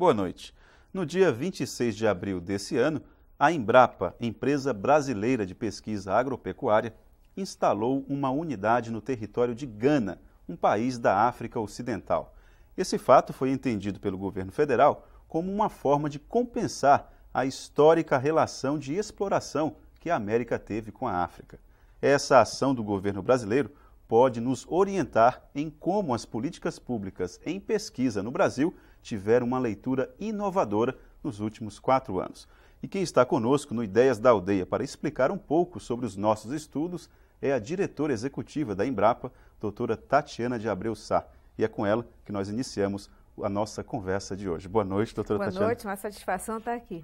Boa noite. No dia 26 de abril desse ano, a Embrapa, empresa brasileira de pesquisa agropecuária, instalou uma unidade no território de Gana, um país da África Ocidental. Esse fato foi entendido pelo governo federal como uma forma de compensar a histórica relação de exploração que a América teve com a África. Essa ação do governo brasileiro pode nos orientar em como as políticas públicas em pesquisa no Brasil tiveram uma leitura inovadora nos últimos 4 anos. E quem está conosco no Ideias da Aldeia para explicar um pouco sobre os nossos estudos é a diretora executiva da Embrapa, doutora Tatiana de Abreu Sá. E é com ela que nós iniciamos a nossa conversa de hoje. Boa noite, doutora Tatiana. Boa noite, uma satisfação estar aqui.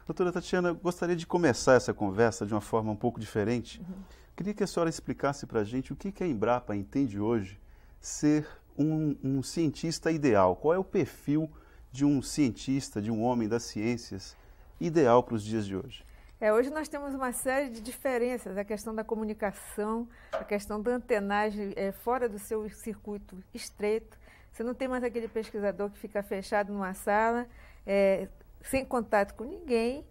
Doutora Tatiana, gostaria de começar essa conversa de uma forma um pouco diferente. Queria que a senhora explicasse para a gente o que a Embrapa entende hoje ser um cientista ideal. Qual é o perfil de um cientista, de um homem das ciências ideal para os dias de hoje? Hoje nós temos uma série de diferenças, a questão da comunicação, a questão da antenagem fora do seu circuito estreito. Você não tem mais aquele pesquisador que fica fechado numa sala, sem contato com ninguém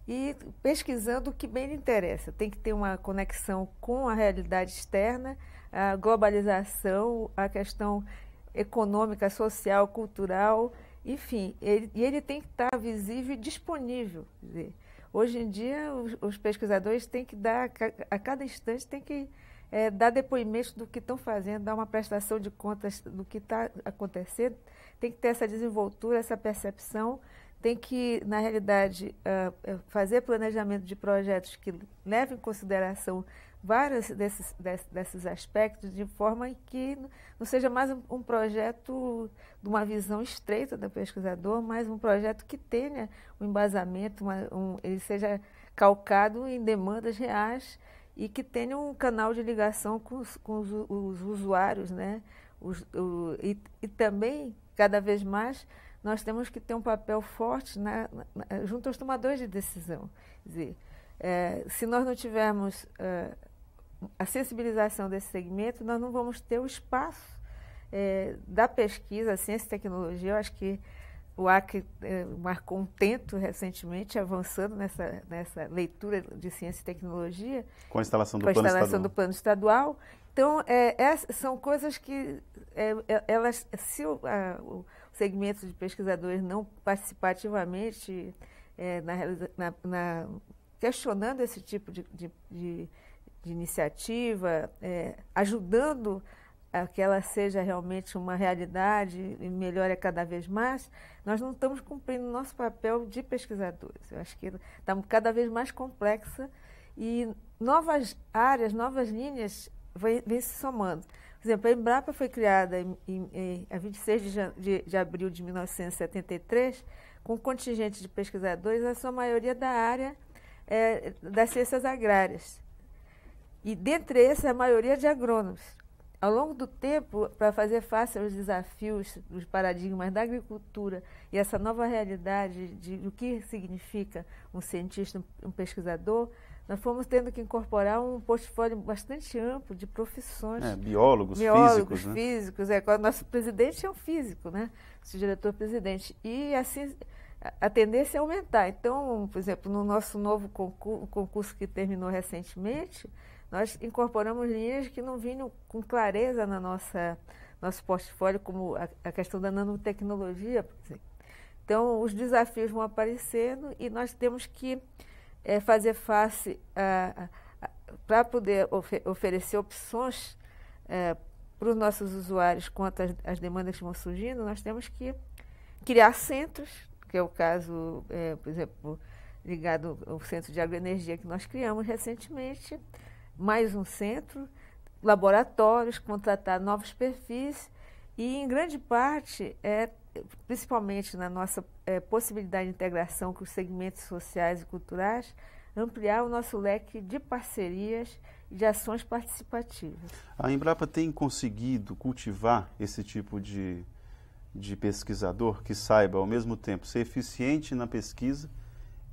e pesquisando o que bem lhe interessa. Tem que ter uma conexão com a realidade externa, a globalização, a questão econômica, social, cultural, enfim. Ele tem que estar visível e disponível. Quer dizer, hoje em dia, os pesquisadores têm que dar, a cada instante, tem que dar depoimento do que estão fazendo, dar uma prestação de contas do que está acontecendo. Tem que ter essa desenvoltura, essa percepção. Tem que, na realidade, fazer planejamento de projetos que levem em consideração vários desses aspectos, de forma que não seja mais um projeto de uma visão estreita do pesquisador, mas um projeto que tenha um embasamento, ele seja calcado em demandas reais e que tenha um canal de ligação com os usuários, né? E também, cada vez mais, nós temos que ter um papel forte junto aos tomadores de decisão. Quer dizer, se nós não tivermos a sensibilização desse segmento, nós não vamos ter o espaço da pesquisa, a ciência e tecnologia. Eu acho que o Acre marcou um tento recentemente, avançando nessa leitura de ciência e tecnologia. Com a instalação do plano estadual. Então, são coisas que, se o segmento de pesquisadores não participar ativamente questionando esse tipo de iniciativa, ajudando a que ela seja realmente uma realidade e melhore cada vez mais, nós não estamos cumprindo o nosso papel de pesquisadores. Eu acho que está cada vez mais complexa e novas áreas, novas linhas vêm se somando. Por exemplo, a Embrapa foi criada a 26 de abril de 1973, com um contingente de pesquisadores, a sua maioria da área das ciências agrárias. E, dentre esses, a maioria de agrônomos. Ao longo do tempo, para fazer face aos desafios dos paradigmas da agricultura e essa nova realidade do que significa um cientista, um pesquisador, nós fomos tendo que incorporar um portfólio bastante amplo de profissões. Biólogos, físicos. O nosso presidente é um físico, né? O diretor-presidente. E, assim, a tendência é aumentar. Então, por exemplo, no nosso novo concurso que terminou recentemente, nós incorporamos linhas que não vinham com clareza na nosso portfólio, como a questão da nanotecnologia, por exemplo. Então, os desafios vão aparecendo e nós temos que fazer face para poder oferecer opções para os nossos usuários quanto às demandas que vão surgindo. Nós temos que criar centros, que é o caso, por exemplo, ligado ao Centro de Agroenergia que nós criamos recentemente, mais um centro, laboratórios, contratar novos perfis e, em grande parte, principalmente na nossa possibilidade de integração com os segmentos sociais e culturais, ampliar o nosso leque de parcerias e de ações participativas. A Embrapa tem conseguido cultivar esse tipo de pesquisador que saiba, ao mesmo tempo, ser eficiente na pesquisa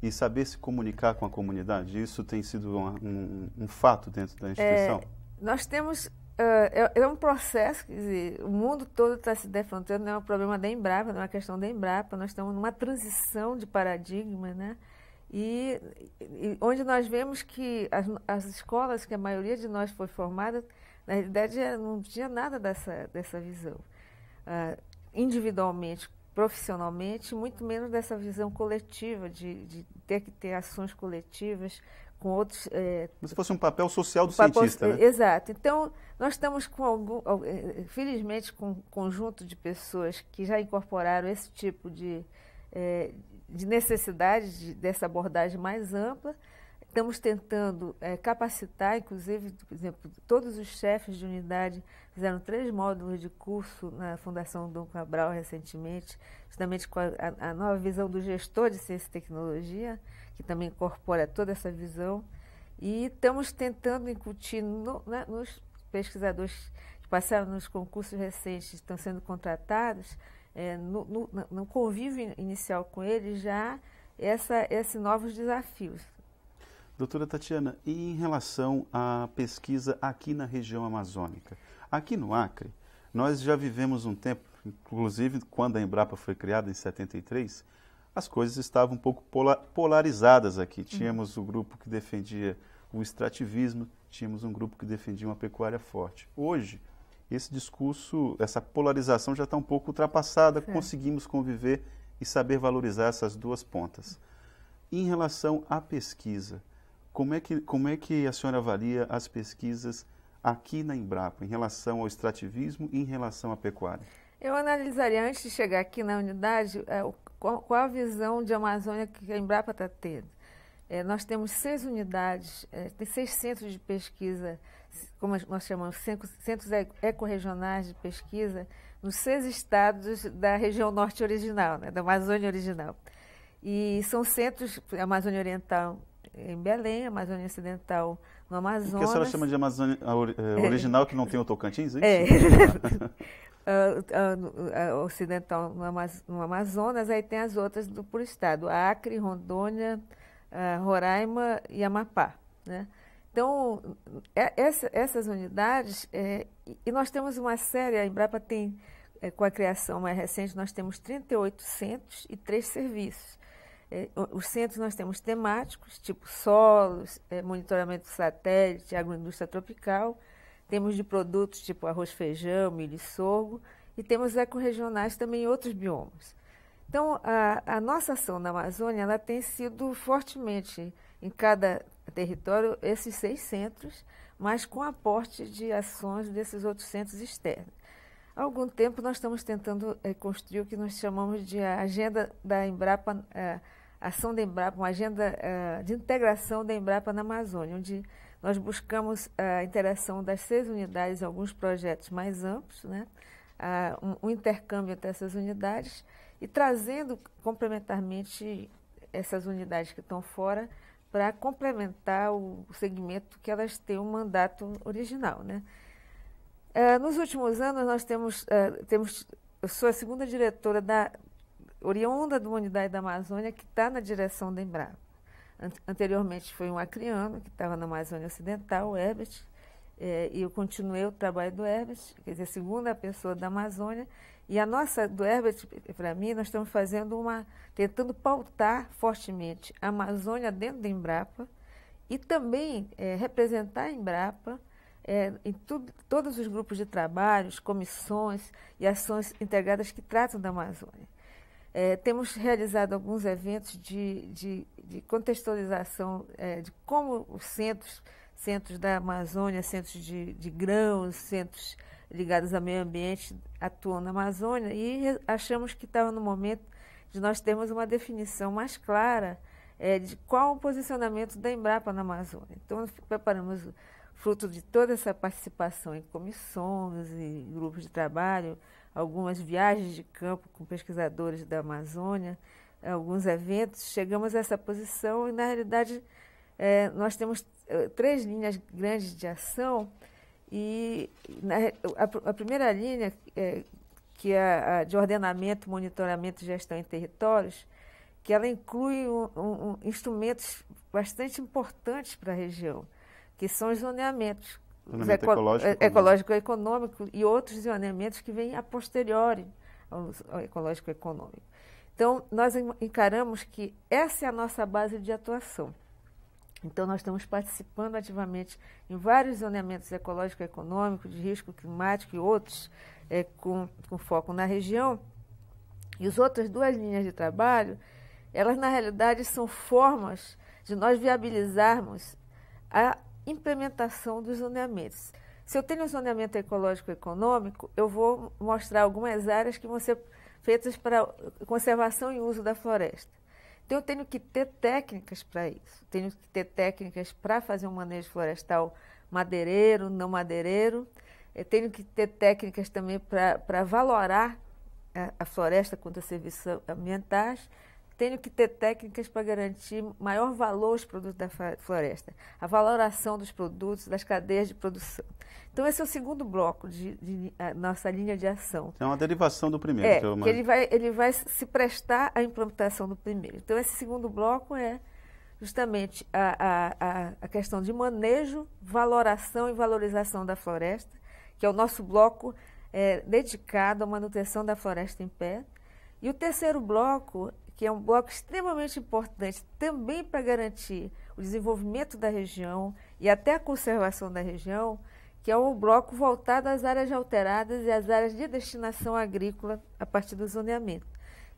e saber se comunicar com a comunidade? Isso tem sido um fato dentro da instituição? Nós temos É um processo, quer dizer, o mundo todo está se defrontando, não é um problema da Embrapa, não é uma questão da Embrapa, nós estamos numa transição de paradigma, né? E onde nós vemos que as escolas que a maioria de nós foi formada, na realidade não tinha nada dessa visão. Individualmente, profissionalmente, muito menos dessa visão coletiva, de ter que ter ações coletivas com outros... Como se fosse um papel social do cientista, né? Exato. Então, nós estamos felizmente, com um conjunto de pessoas que já incorporaram esse tipo de necessidade dessa abordagem mais ampla. Estamos tentando capacitar, inclusive, por exemplo, todos os chefes de unidade fizeram 3 módulos de curso na Fundação Dom Cabral recentemente, justamente com a nova visão do gestor de ciência e tecnologia, que também incorpora toda essa visão. E estamos tentando incutir nos pesquisadores que passaram nos concursos recentes, estão sendo contratados, no convívio inicial com eles, já esses novos desafios. Doutora Tatiana, e em relação à pesquisa aqui na região amazônica? Aqui no Acre, nós já vivemos um tempo, inclusive quando a Embrapa foi criada em 73, as coisas estavam um pouco polarizadas aqui. Tínhamos o grupo que defendia o extrativismo, tínhamos um grupo que defendia uma pecuária forte. Hoje, esse discurso, essa polarização já está um pouco ultrapassada, conseguimos conviver e saber valorizar essas duas pontas. Em relação à pesquisa, como é que a senhora avalia as pesquisas aqui na Embrapa, em relação ao extrativismo e em relação à pecuária? Eu analisaria, antes de chegar aqui na unidade, qual a visão de Amazônia que a Embrapa está tendo. Nós temos 6 unidades, tem 6 centros de pesquisa, como nós chamamos, centros ecorregionais de pesquisa, nos 6 estados da região norte original, né, da Amazônia original. E são centros, a Amazônia Oriental em Belém, a Amazônia Ocidental no Amazonas. O que a senhora chama de Amazônia original, que não tem o Tocantins, é isso? Ocidental no Amazonas, aí tem as outras por estado, Acre, Rondônia, Roraima e Amapá, né? Então, essas unidades, e nós temos uma série, a Embrapa tem, com a criação mais recente, nós temos 38 centros e 3 serviços. Os centros nós temos temáticos, tipo solos, monitoramento satélite, agroindústria tropical, temos de produtos tipo arroz, feijão, milho e sorgo, e temos ecorregionais também em outros biomas. Então, a nossa ação na Amazônia, ela tem sido fortemente, em cada território, esses 6 centros, mas com aporte de ações desses outros centros externos. Há algum tempo nós estamos tentando construir o que nós chamamos de a agenda da Embrapa, ação da Embrapa, uma agenda de integração da Embrapa na Amazônia, onde nós buscamos a interação das 6 unidades em alguns projetos mais amplos, né? Um intercâmbio entre essas unidades e trazendo complementarmente essas unidades que estão fora para complementar o segmento que elas têm um mandato original, né? Nos últimos anos, nós eu sou a segunda diretora oriunda de uma unidade da Amazônia que está na direção da Embrapa. Anteriormente foi um acreano que estava na Amazônia Ocidental, o Herbert, e eu continuei o trabalho do Herbert, quer dizer, a segunda pessoa da Amazônia. E a nossa, do Herbert, para mim, nós estamos tentando pautar fortemente a Amazônia dentro da Embrapa e também representar a Embrapa em todos os grupos de trabalhos, comissões e ações integradas que tratam da Amazônia. Temos realizado alguns eventos de contextualização de como os centros da Amazônia, centros de grãos, centros ligados ao meio ambiente atuam na Amazônia e achamos que estava no momento de nós termos uma definição mais clara de qual o posicionamento da Embrapa na Amazônia. Então, nós preparamos, fruto de toda essa participação em comissões e grupos de trabalho, algumas viagens de campo com pesquisadores da Amazônia, alguns eventos, chegamos a essa posição e, na realidade, nós temos 3 linhas grandes de ação e a primeira linha, que é a de ordenamento, monitoramento e gestão em territórios, que ela inclui instrumentos bastante importantes para a região, que são os zoneamentos. Zoneamento ecológico, ecológico-econômico e outros zoneamentos que vêm a posteriori ao ecológico-econômico. Então, nós encaramos que essa é a nossa base de atuação. Então, nós estamos participando ativamente em vários zoneamentos ecológico-econômico, de risco climático e outros com foco na região. E as outras duas linhas de trabalho, elas, na realidade, são formas de nós viabilizarmos a implementação dos zoneamentos. Se eu tenho um zoneamento ecológico-econômico, eu vou mostrar algumas áreas que vão ser feitas para conservação e uso da floresta. Então, eu tenho que ter técnicas para isso. Tenho que ter técnicas para fazer um manejo florestal madeireiro, não madeireiro. Eu tenho que ter técnicas também para valorar a floresta quanto a serviços ambientais. Tenho que ter técnicas para garantir maior valor aos produtos da floresta, a valoração dos produtos, das cadeias de produção. Então, esse é o segundo bloco de nossa linha de ação. É uma derivação do primeiro. Que ele vai se prestar à implementação do primeiro. Então, esse segundo bloco é justamente a questão de manejo, valoração e valorização da floresta, que é o nosso bloco dedicado à manutenção da floresta em pé. E o terceiro bloco, que é um bloco extremamente importante também para garantir o desenvolvimento da região e até a conservação da região, que é o bloco voltado às áreas alteradas e às áreas de destinação agrícola a partir do zoneamento,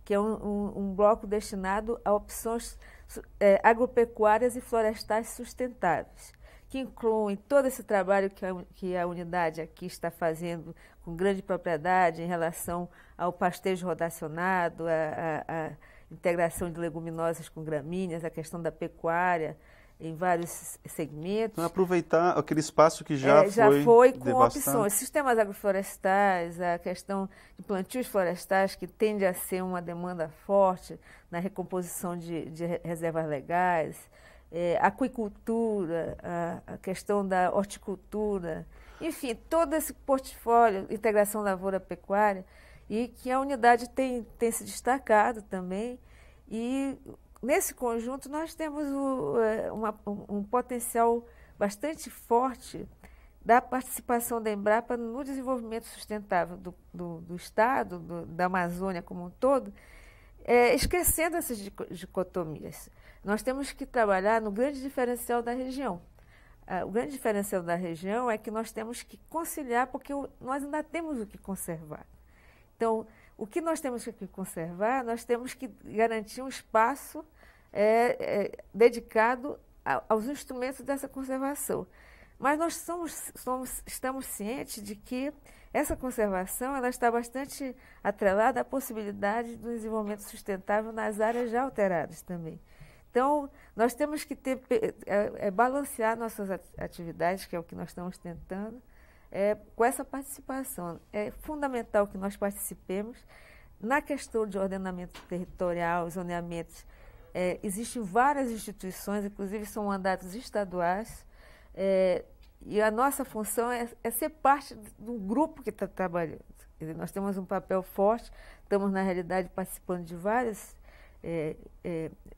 que é um bloco destinado a opções agropecuárias e florestais sustentáveis, que incluem todo esse trabalho que a unidade aqui está fazendo com grande propriedade em relação ao pastejo rotacionado, a integração de leguminosas com gramíneas, a questão da pecuária em vários segmentos. Então, aproveitar aquele espaço que já foi com devastado. opções, sistemas agroflorestais, a questão de plantios florestais, que tende a ser uma demanda forte na recomposição de reservas legais, aquicultura, a questão da horticultura, enfim, todo esse portfólio, integração lavoura-pecuária, e que a unidade tem se destacado também. E nesse conjunto nós temos um potencial bastante forte da participação da Embrapa no desenvolvimento sustentável do Estado, da Amazônia como um todo, esquecendo essas dicotomias. Nós temos que trabalhar no grande diferencial da região. O grande diferencial da região é que nós temos que conciliar, porque nós ainda temos o que conservar. Então, o que nós temos que conservar, nós temos que garantir um espaço dedicado aos instrumentos dessa conservação. Mas nós estamos cientes de que essa conservação ela está bastante atrelada à possibilidade do desenvolvimento sustentável nas áreas já alteradas também. Então, nós temos que balancear nossas atividades, que é o que nós estamos tentando, com essa participação. É fundamental que nós participemos. Na questão de ordenamento territorial, zoneamentos, existem várias instituições, inclusive são mandatos estaduais, e a nossa função é ser parte do grupo que está trabalhando. Quer dizer, nós temos um papel forte, estamos, na realidade, participando de vários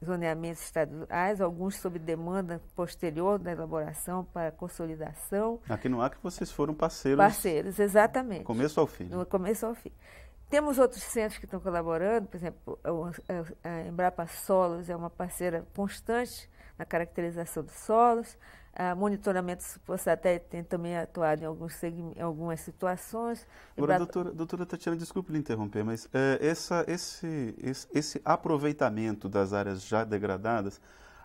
zoneamentos estaduais, alguns sob demanda posterior da elaboração para consolidação. Aqui no Acre vocês foram parceiros. Parceiros, exatamente. Do começo ao fim. Do começo ao fim. Temos outros centros que estão colaborando, por exemplo, a Embrapa Solos é uma parceira constante na caracterização dos solos, a monitoramento por satélite tem também atuado em algumas situações. Agora, doutora Tatiana, desculpe lhe interromper, mas esse aproveitamento das áreas já degradadas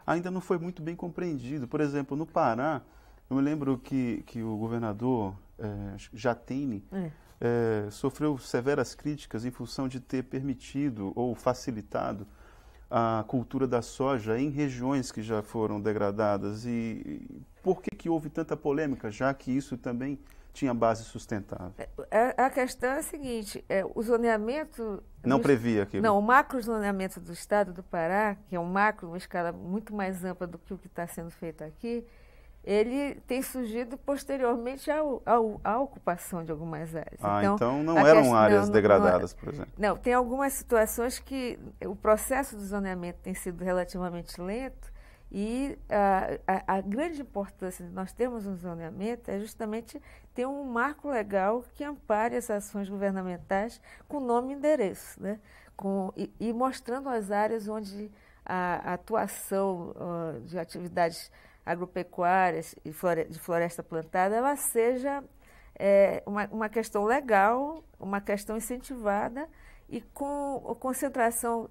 ainda não foi muito bem compreendido. Por exemplo, no Pará, eu me lembro que o governador Jatene sofreu severas críticas em função de ter permitido ou facilitado a cultura da soja em regiões que já foram degradadas. E por que houve tanta polêmica, já que isso também tinha base sustentável? A questão é a seguinte, o zoneamento... Não previa aquilo? Não, o macro-zoneamento do Estado do Pará, que é um macro, uma escala muito mais ampla do que o que está sendo feito aqui, ele tem surgido posteriormente à ocupação de algumas áreas. Então não eram áreas degradadas, por exemplo? Não, tem algumas situações que o processo do zoneamento tem sido relativamente lento E a grande importância de nós termos um zoneamento é justamente ter um marco legal que ampare as ações governamentais com nome e endereço, né? E mostrando as áreas onde a atuação de atividades agropecuárias e de floresta plantada ela seja uma questão legal, uma questão incentivada e com concentração,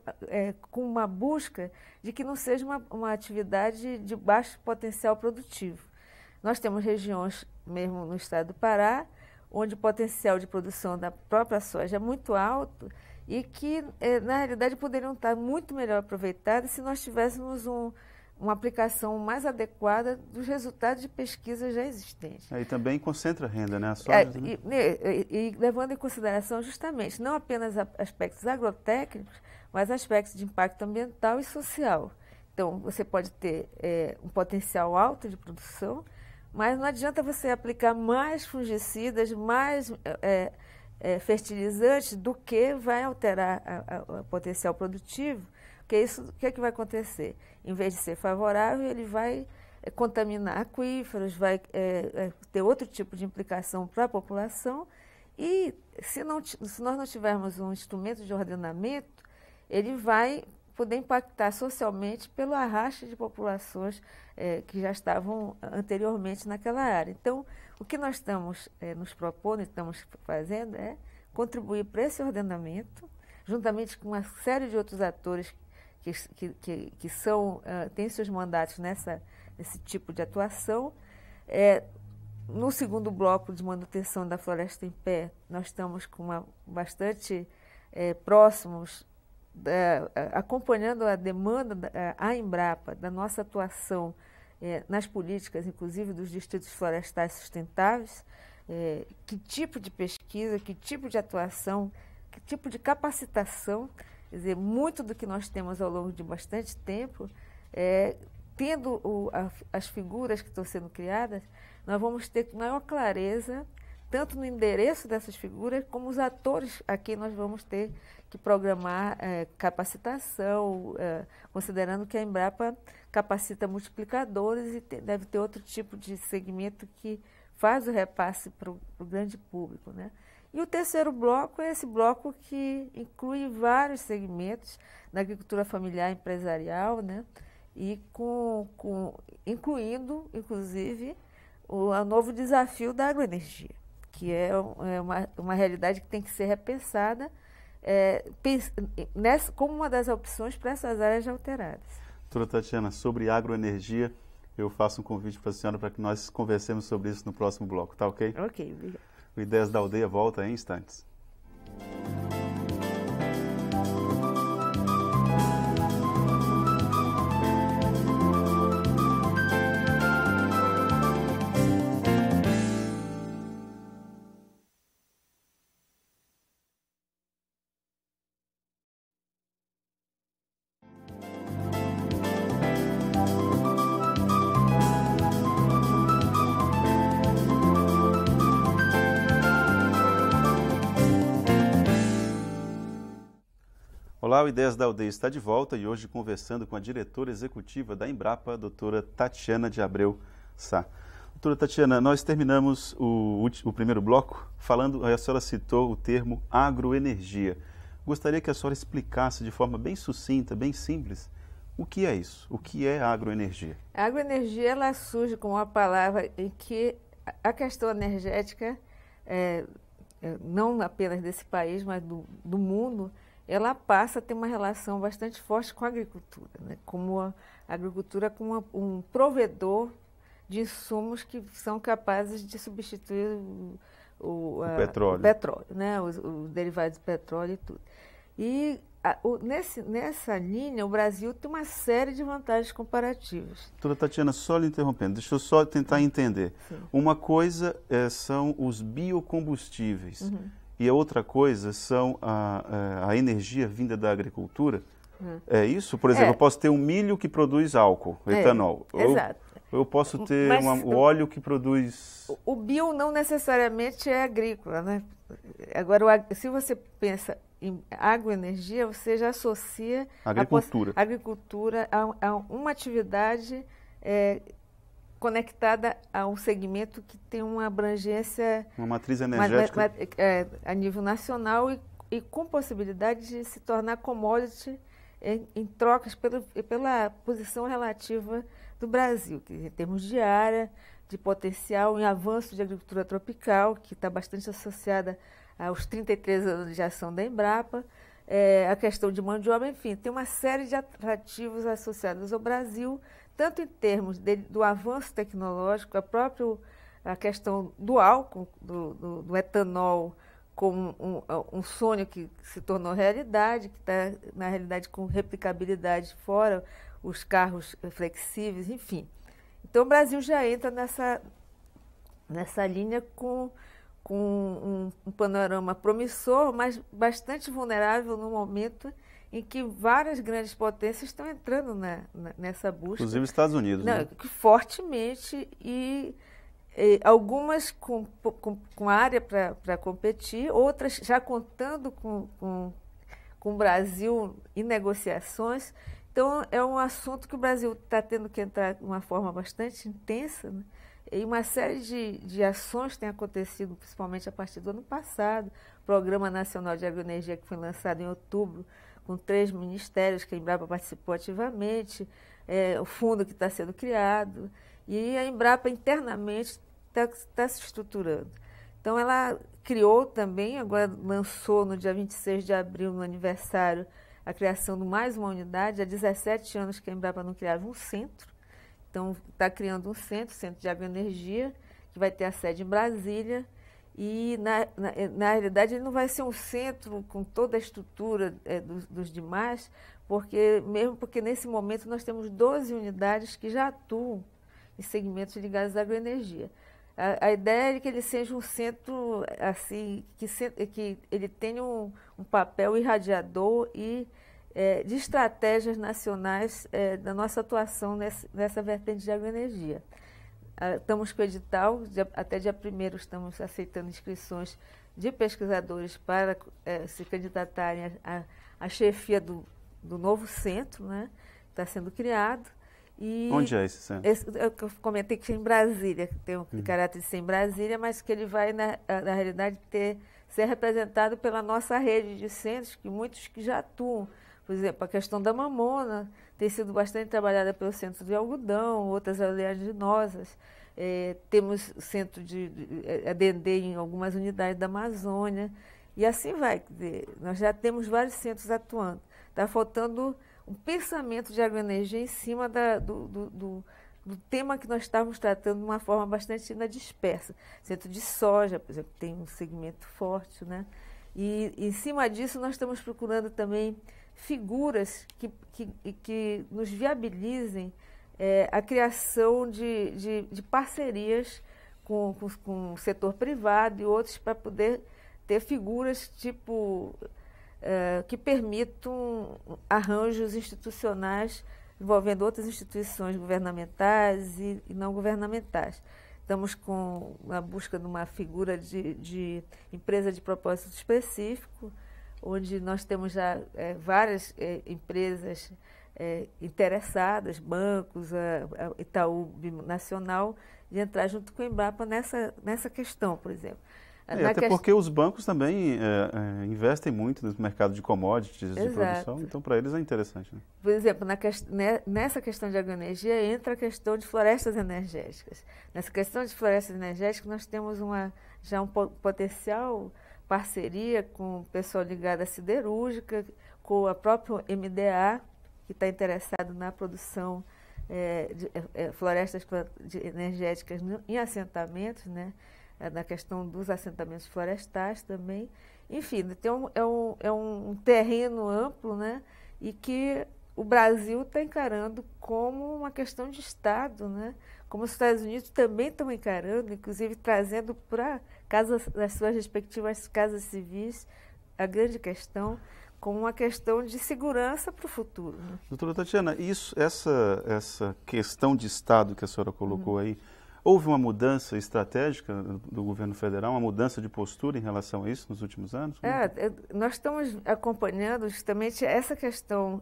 com uma busca de que não seja uma atividade de baixo potencial produtivo. Nós temos regiões, mesmo no estado do Pará, onde o potencial de produção da própria soja é muito alto e que, na realidade, poderiam estar muito melhor aproveitadas se nós tivéssemos uma aplicação mais adequada dos resultados de pesquisas já existentes. Aí também concentra a renda, né? A soja, e levando em consideração justamente não apenas aspectos agrotécnicos, mas aspectos de impacto ambiental e social. Então, você pode ter um potencial alto de produção, mas não adianta você aplicar mais fungicidas, mais fertilizantes do que vai alterar o potencial produtivo, porque isso, o que é que vai acontecer? Em vez de ser favorável, ele vai contaminar aquíferos, vai ter outro tipo de implicação para a população e se nós não tivermos um instrumento de ordenamento, ele vai poder impactar socialmente pelo arraste de populações que já estavam anteriormente naquela área. Então, o que nós estamos nos propondo, estamos fazendo é contribuir para esse ordenamento, juntamente com uma série de outros atores que têm seus mandatos nesse tipo de atuação. No segundo bloco de manutenção da floresta em pé, nós estamos bastante próximos, acompanhando a demanda, a Embrapa, da nossa atuação nas políticas, inclusive dos distritos florestais sustentáveis, que tipo de pesquisa, que tipo de atuação, que tipo de capacitação. Quer dizer, muito do que nós temos ao longo de bastante tempo, tendo as figuras que estão sendo criadas, nós vamos ter maior clareza, tanto no endereço dessas figuras, como os atores a quem nós vamos ter que programar capacitação, considerando que a Embrapa capacita multiplicadores e deve ter outro tipo de segmento que faz o repasse para o grande público, né? E o terceiro bloco é esse bloco que inclui vários segmentos da agricultura familiar empresarial, né? E incluindo, inclusive, o novo desafio da agroenergia, que é uma realidade que tem que ser repensada como uma das opções para essas áreas alteradas. Doutora Tatiana, sobre agroenergia, eu faço um convite para a senhora para que nós conversemos sobre isso no próximo bloco, tá ok? Ok, obrigada. O Ideias da Aldeia volta em instantes. Olá, o Ideias da Aldeia está de volta e hoje conversando com a diretora executiva da Embrapa, a doutora Tatiana de Abreu Sá. Doutora Tatiana, nós terminamos o primeiro bloco falando, a senhora citou o termo agroenergia. Gostaria que a senhora explicasse de forma bem sucinta, bem simples, o que é isso? O que é agroenergia? A agroenergia ela surge como uma palavra em que a questão energética, não apenas desse país, mas do mundo, ela passa a ter uma relação bastante forte com a agricultura, né? Como a agricultura como um provedor de insumos que são capazes de substituir o petróleo, né? Os derivados do petróleo e tudo. E nessa linha, o Brasil tem uma série de vantagens comparativas. Doutora Tatiana, só lhe interrompendo, deixa eu só tentar entender. Sim. Uma coisa são os biocombustíveis. Uhum. E a outra coisa são a energia vinda da agricultura. É isso? Por exemplo, eu posso ter um milho que produz álcool, etanol. Exato. Eu posso ter o óleo que produz... O bio não necessariamente é agrícola, né? Agora, se você pensa em agroenergia, você já associa agricultura, agricultura a uma atividade conectada a um segmento que tem uma abrangência... Uma matriz energética. A nível nacional e com possibilidade de se tornar commodity em trocas pela posição relativa do Brasil, que em termos de área, de potencial, em avanço de agricultura tropical, que está bastante associada aos 33 anos de ação da Embrapa, a questão de mão de obra, enfim, tem uma série de atrativos associados ao Brasil, tanto em termos do avanço tecnológico, a questão do álcool, do etanol, como um sonho que se tornou realidade, que está, na realidade, com replicabilidade fora os carros flexíveis, enfim. Então, o Brasil já entra nessa linha com um panorama promissor, mas bastante vulnerável no momento em que várias grandes potências estão entrando nessa busca. Inclusive os Estados Unidos, né? Fortemente e algumas com área para competir, outras já contando com o Brasil em negociações. Então, é um assunto que o Brasil está tendo que entrar de uma forma bastante intensa, né? E uma série de ações têm acontecido, principalmente a partir do ano passado. O Programa Nacional de Agroenergia, que foi lançado em outubro, com 3 ministérios, que a Embrapa participou ativamente, o fundo que está sendo criado, e a Embrapa internamente está se estruturando. Então, ela criou também, agora lançou no dia 26 de abril, no aniversário, a criação de mais uma unidade. Há 17 anos que a Embrapa não criava um centro. Então, está criando um centro de agroenergia, que vai ter a sede em Brasília. E, na realidade, ele não vai ser um centro com toda a estrutura dos demais, mesmo porque, nesse momento, nós temos 12 unidades que já atuam em segmentos ligados à agroenergia. A ideia é que ele seja um centro assim, que ele tenha um papel irradiador e de estratégias nacionais da nossa atuação nessa vertente de agroenergia. Estamos com o edital, até dia 1º estamos aceitando inscrições de pesquisadores para se candidatarem à chefia do novo centro, né? Está sendo criado. Onde é esse centro? Eu comentei que é em Brasília, que tem o caráter de ser em Brasília, mas que ele vai, na realidade, ser representado pela nossa rede de centros, que muitos que já atuam. Por exemplo, a questão da mamona tem sido bastante trabalhada pelo Centro de Algodão, outras oleaginosas. Temos centro de Dendê em algumas unidades da Amazônia, e assim vai. Nós já temos vários centros atuando. Está faltando um pensamento de agroenergia em cima do tema que nós estávamos tratando de uma forma bastante dispersa. Centro de soja, por exemplo, tem um segmento forte, né? E em cima disso nós estamos procurando também figuras que nos viabilizem a criação de parcerias com o setor privado e outros, para poder ter figuras tipo... que permitam arranjos institucionais envolvendo outras instituições governamentais e não governamentais. Estamos na busca de uma figura de empresa de propósito específico, onde nós temos já várias empresas interessadas, bancos, a Itaú Binacional, de entrar junto com a Embrapa nessa questão, por exemplo. Até porque os bancos também investem muito no mercado de commodities, de Exato. produção, então para eles é interessante. Né? Por exemplo, nessa questão de agroenergia entra a questão de florestas energéticas. Nessa questão de florestas energéticas nós temos já um potencial parceria com o pessoal ligado à siderúrgica, com a própria MDA, que está interessado na produção de florestas energéticas em assentamentos, né? Na questão dos assentamentos florestais também. Enfim, é um terreno amplo, né? E que o Brasil está encarando como uma questão de Estado, né? Como os Estados Unidos também estão encarando, inclusive trazendo para as suas respectivas casas civis a grande questão como uma questão de segurança para o futuro. Né? Doutora Tatiana, essa questão de Estado que a senhora colocou aí, Houve uma mudança estratégica do governo federal, uma mudança de postura em relação a isso nos últimos anos? Nós estamos acompanhando justamente essa questão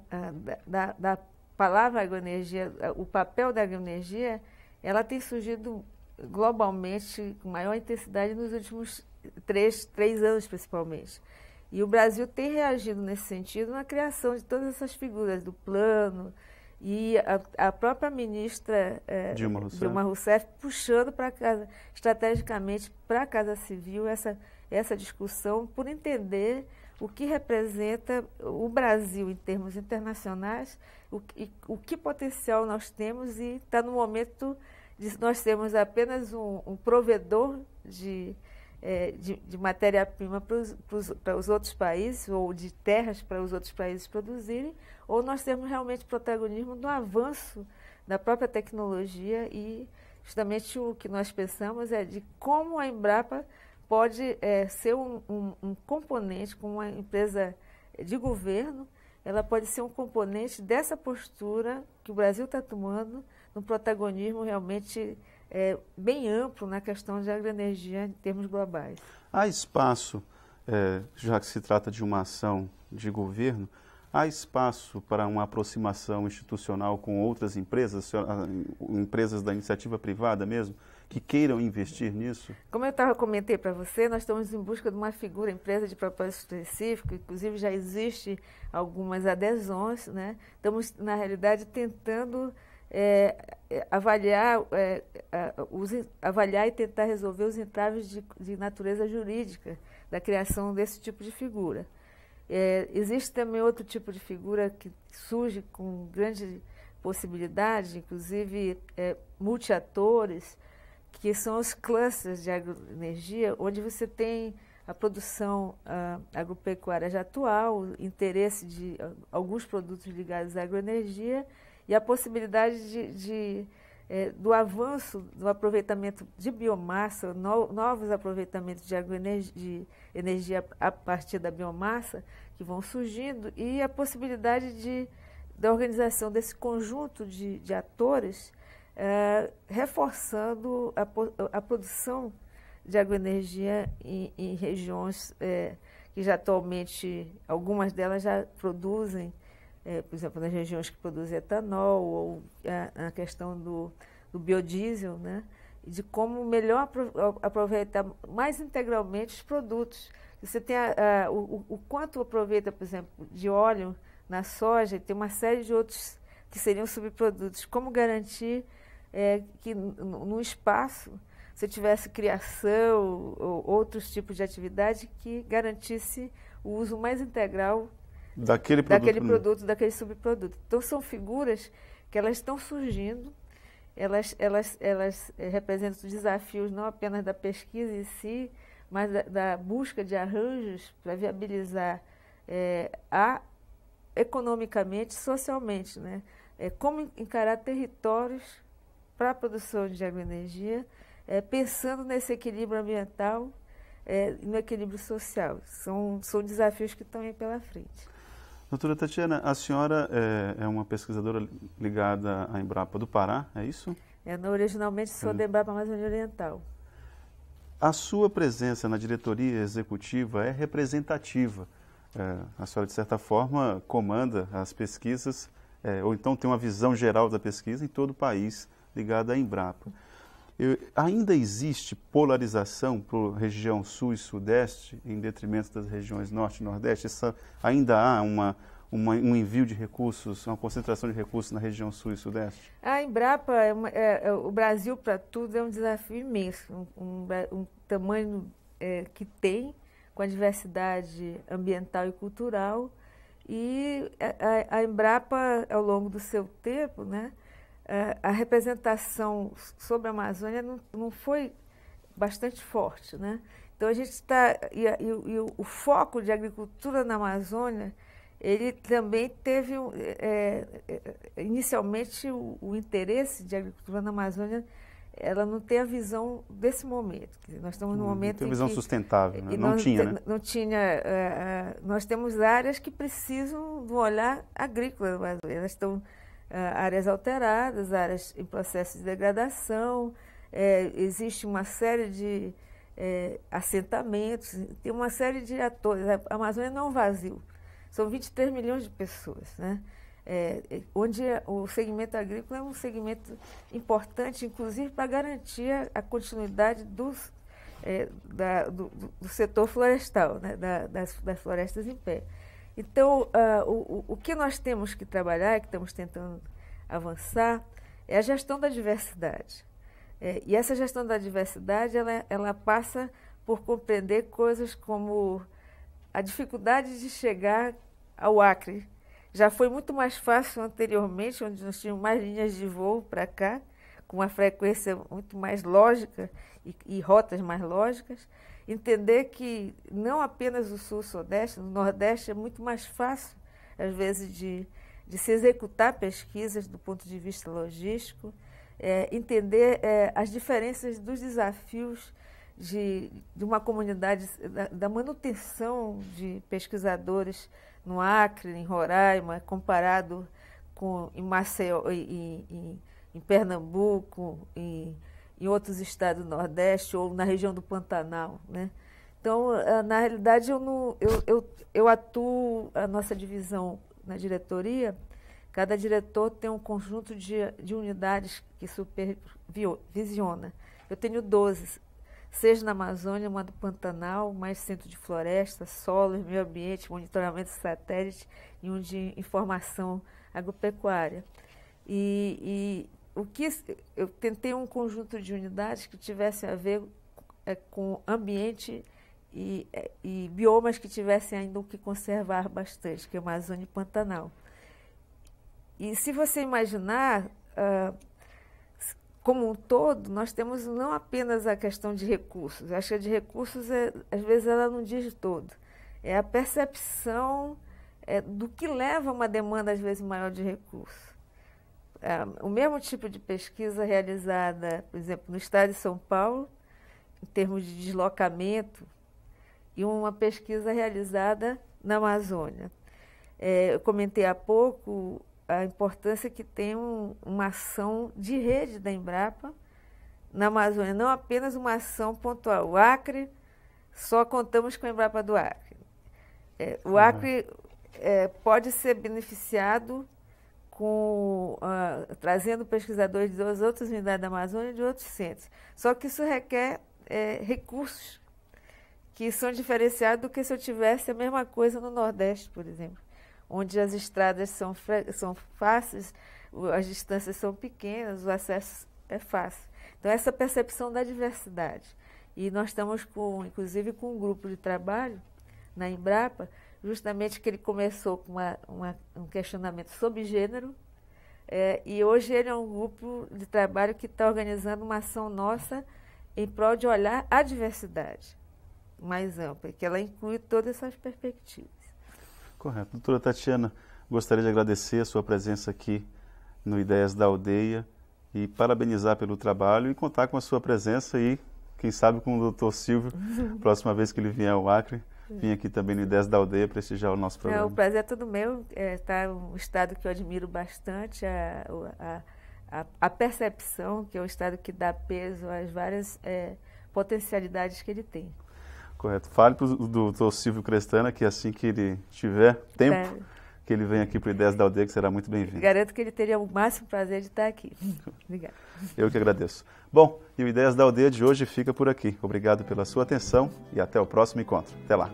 da palavra agroenergia, o papel da agroenergia, ela tem surgido globalmente com maior intensidade nos últimos três anos, principalmente. E o Brasil tem reagido nesse sentido na criação de todas essas figuras do plano e a própria ministra Dilma Rousseff puxando para estrategicamente para a Casa Civil essa discussão por entender o que representa o Brasil em termos internacionais, o que potencial nós temos, e está no momento de nós termos apenas um provedor de matéria-prima para os outros países, ou de terras para os outros países produzirem, ou nós temos realmente protagonismo no avanço da própria tecnologia, e justamente o que nós pensamos é de como a Embrapa pode ser um componente, como uma empresa de governo, ela pode ser um componente dessa postura que o Brasil está tomando, no protagonismo realmente bem amplo na questão de agroenergia em termos globais. Há espaço, já que se trata de uma ação de governo, há espaço para uma aproximação institucional com outras empresas, empresas da iniciativa privada mesmo, que queiram investir nisso? Como eu comentei para você, nós estamos em busca de uma figura, empresa de propósito específico, inclusive já existe algumas adesões, né? Estamos, na realidade, tentando avaliar e tentar resolver os entraves de natureza jurídica da criação desse tipo de figura. Existe também outro tipo de figura que surge com grande possibilidade, inclusive multiatores, que são os clusters de agroenergia, onde você tem a produção agropecuária já atual, o interesse de alguns produtos ligados à agroenergia e a possibilidade do avanço do aproveitamento de biomassa, novos aproveitamentos de energia a partir da biomassa que vão surgindo, e a possibilidade da organização desse conjunto de atores, reforçando a produção de agroenergia em regiões que já atualmente, algumas delas já produzem, por exemplo, nas regiões que produzem etanol, ou a questão do biodiesel, né? E de como melhor aproveitar mais integralmente os produtos. Você tem o quanto aproveita, por exemplo, de óleo na soja, e tem uma série de outros que seriam subprodutos. Como garantir que no espaço você tivesse criação ou outros tipos de atividade que garantisse o uso mais integral daquele produto, daquele subproduto. Então, são figuras que elas estão surgindo, elas representam desafios não apenas da pesquisa em si, mas da busca de arranjos para viabilizar economicamente, socialmente, né? Como encarar territórios para a produção de agroenergia, pensando nesse equilíbrio ambiental e no equilíbrio social. São desafios que estão aí pela frente. Doutora Tatiana, a senhora é uma pesquisadora ligada à Embrapa do Pará, é isso? Originalmente sou da Embrapa Amazônia Oriental. A sua presença na diretoria executiva é representativa. A senhora, de certa forma, comanda as pesquisas, ou então tem uma visão geral da pesquisa em todo o país ligada à Embrapa. Ainda existe polarização para a região sul e sudeste, em detrimento das regiões norte e nordeste? Ainda há um envio de recursos, uma concentração de recursos na região sul e sudeste? A Embrapa, o Brasil para tudo é um desafio imenso, um tamanho que tem, com a diversidade ambiental e cultural, e a Embrapa, ao longo do seu tempo, né, a representação sobre a Amazônia não foi bastante forte, né? Então a gente está e o foco de agricultura na Amazônia, ele também teve inicialmente o interesse de agricultura na Amazônia, ela não tem a visão desse momento. Nós estamos num momento tem visão sustentável, né? Não tinha, né? Não tinha. Nós temos áreas que precisam de um olhar agrícola na Amazônia. Elas estão áreas alteradas, áreas em processo de degradação, existe uma série de assentamentos, tem uma série de atores. A Amazônia não é um vazio, são 23 milhões de pessoas, né? Onde o segmento agrícola é um segmento importante, inclusive para garantir a continuidade do setor florestal, né? das florestas em pé. Então, o que nós temos que trabalhar, que estamos tentando avançar, é a gestão da diversidade. E essa gestão da diversidade, ela passa por compreender coisas como a dificuldade de chegar ao Acre. Já foi muito mais fácil anteriormente, onde nós tínhamos mais linhas de voo para cá, com uma frequência muito mais lógica e rotas mais lógicas. Entender que não apenas o Sul-Sudeste, no Nordeste é muito mais fácil, às vezes, de se executar pesquisas do ponto de vista logístico, entender as diferenças dos desafios de uma comunidade, da manutenção de pesquisadores no Acre, em Roraima, comparado com em Maceió, em Pernambuco, em outros estados do Nordeste ou na região do Pantanal, né? Então, na realidade, eu atuo, a nossa divisão na diretoria, cada diretor tem um conjunto de unidades que supervisiona. Eu tenho 12, 6 na Amazônia, uma do Pantanal, mais centro de floresta, solos, meio ambiente, monitoramento satélite e um de informação agropecuária. E o que eu tentei um conjunto de unidades que tivessem a ver com ambiente e biomas que tivessem ainda o que conservar bastante, que é a Amazônia e Pantanal. E se você imaginar, como um todo, nós temos não apenas a questão de recursos. Acho que a de recursos, às vezes, ela não diz todo. É a percepção do que leva a uma demanda, às vezes, maior de recursos. O mesmo tipo de pesquisa realizada, por exemplo, no estado de São Paulo, em termos de deslocamento, e uma pesquisa realizada na Amazônia. Eu comentei há pouco a importância que tem uma ação de rede da Embrapa na Amazônia, não apenas uma ação pontual. O Acre, só contamos com a Embrapa do Acre. O Acre pode ser beneficiado trazendo pesquisadores das outras unidades da Amazônia e de outros centros. Só que isso requer recursos que são diferenciados do que se eu tivesse a mesma coisa no Nordeste, por exemplo, onde as estradas são fáceis, as distâncias são pequenas, o acesso é fácil. Então, essa percepção da diversidade. E nós estamos, inclusive, com um grupo de trabalho na Embrapa, justamente que ele começou com um questionamento sobre gênero, e hoje ele é um grupo de trabalho que está organizando uma ação nossa em prol de olhar a diversidade mais ampla, que ela inclui todas essas perspectivas. Correto. Doutora Tatiana, gostaria de agradecer a sua presença aqui no Ideias da Aldeia e parabenizar pelo trabalho e contar com a sua presença e, quem sabe, com o doutor Silvio, próxima vez que ele vier ao Acre, vir aqui também no Ideias da Aldeia prestigiar o nosso programa. O prazer é todo meu, está um estado que eu admiro bastante, a percepção, que é o estado que dá peso às várias potencialidades que ele tem. Correto. Fale para o doutor Silvio Crestana que assim que ele tiver tempo, que ele venha aqui para o Ideias da Aldeia, que será muito bem-vindo. Garanto que ele teria o máximo prazer de estar aqui. Obrigada. Eu que agradeço. Bom, e o Ideias da Aldeia de hoje fica por aqui. Obrigado pela sua atenção e até o próximo encontro. Até lá.